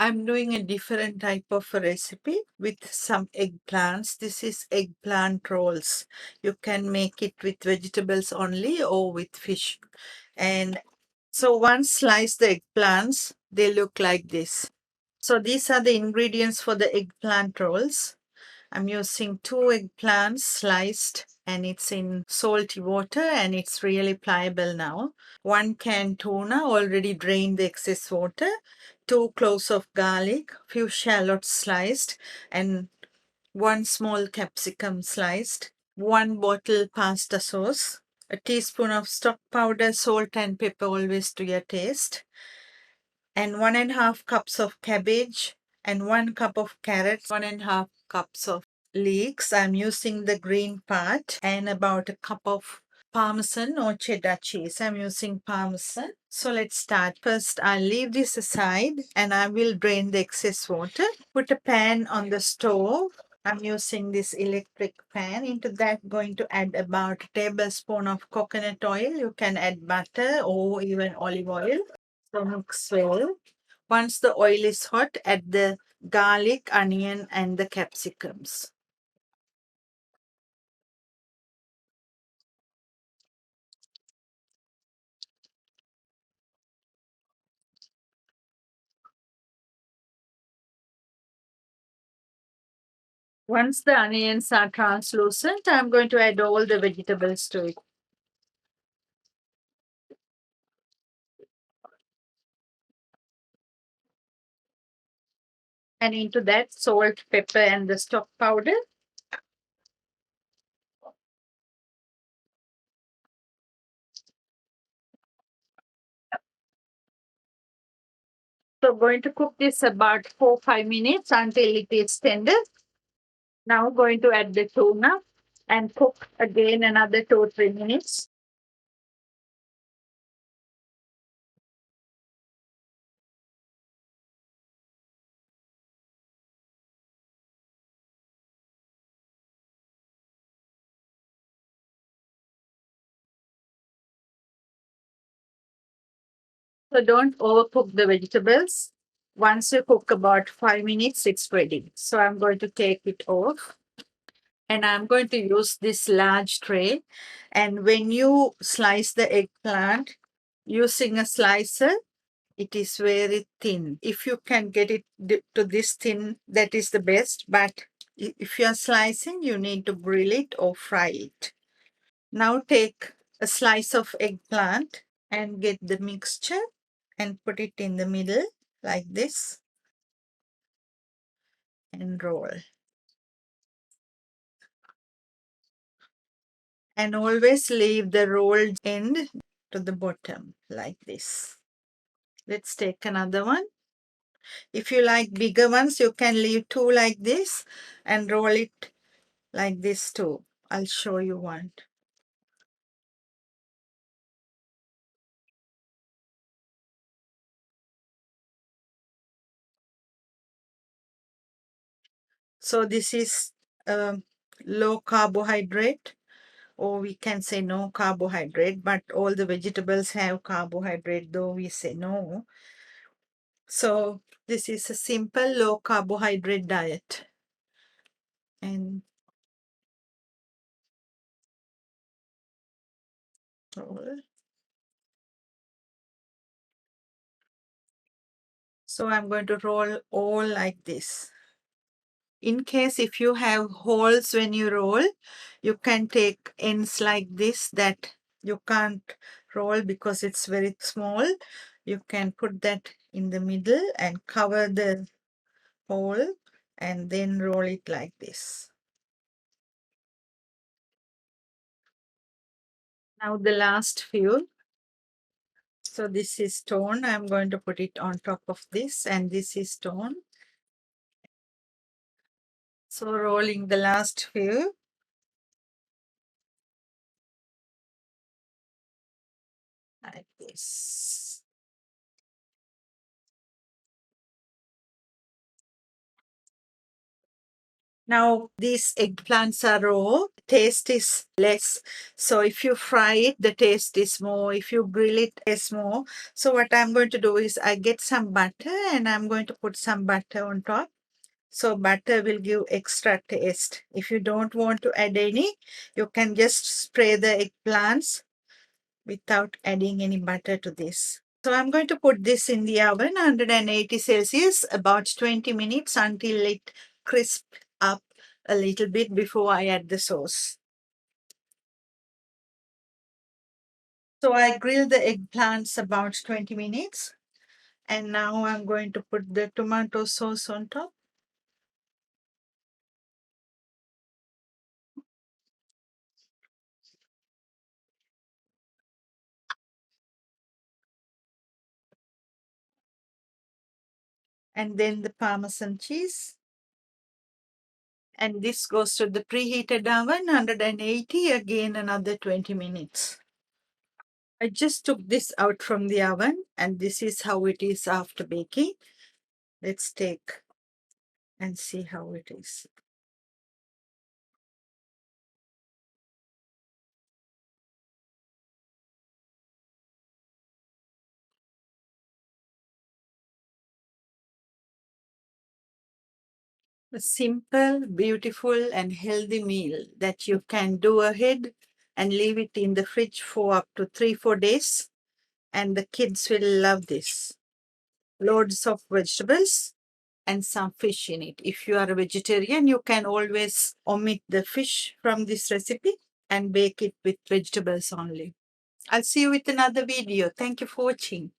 I'm doing a different type of a recipe with some eggplants. This is eggplant rolls. You can make it with vegetables only or with fish. And so once slice the eggplants, they look like this. So these are the ingredients for the eggplant rolls. I'm using 2 eggplants sliced and it's in salty water and it's really pliable now. 1 can tuna, already drained the excess water. 2 cloves of garlic, few shallots sliced and 1 small capsicum sliced. 1 bottle pasta sauce. A teaspoon of stock powder, salt and pepper always to your taste. And 1.5 cups of cabbage and 1 cup of carrots, 1.5 cups of leeks. I'm using the green part and about a cup of Parmesan or cheddar cheese. I'm using Parmesan. So let's start. First, I'll leave this aside and I will drain the excess water. Put a pan on the stove. I'm using this electric pan. Into that, going to add about a tablespoon of coconut oil. You can add butter or even olive oil. So mix well. Once the oil is hot, add the garlic, onion, and the capsicums. Once the onions are translucent, I'm going to add all the vegetables to it. And into that, salt, pepper, and the stock powder. So going to cook this about 4-5 minutes until it is tender. Now going to add the tuna and cook again another 2-3 minutes. So don't overcook the vegetables. Once you cook about 5 minutes, it's ready. So I'm going to take it off and I'm going to use this large tray. And when you slice the eggplant using a slicer, it is very thin. If you can get it to this thin, that is the best. But if you are slicing, you need to grill it or fry it. Now take a slice of eggplant and get the mixture and put it in the middle like this and roll. And always leave the rolled end to the bottom like this. Let's take another one. If you like bigger ones, you can leave 2 like this and roll it like this too. I'll show you one. So this is low carbohydrate, or we can say no carbohydrate, but all the vegetables have carbohydrate, though we say no. So this is a simple low carbohydrate diet. And roll. So I'm going to roll all like this. In case if you have holes when you roll, you can take ends like this that you can't roll because it's very small. You can put that in the middle and cover the hole and then roll it like this. Now the last few. So this is stone. I'm going to put it on top of this and this is stone. So rolling the last few. Like this. Now, these eggplants are raw, taste is less. So if you fry it, the taste is more. If you grill it, it's more. So what I'm going to do is I get some butter and I'm going to put some butter on top. So butter will give extra taste. If you don't want to add any, you can just spray the eggplants without adding any butter to this. So I'm going to put this in the oven, 180 Celsius, about 20 minutes until it crisp up a little bit before I add the sauce. So I grill the eggplants about 20 minutes. And now I'm going to put the tomato sauce on top. And then the Parmesan cheese. And this goes to the preheated oven, 180, again another 20 minutes. I just took this out from the oven and this is how it is after baking. Let's take and see how it is. A simple, beautiful and healthy meal that you can do ahead and leave it in the fridge for up to 3-4 days. And the kids will love this. Loads of vegetables and some fish in it. If you are a vegetarian, you can always omit the fish from this recipe and bake it with vegetables only. I'll see you with another video. Thank you for watching.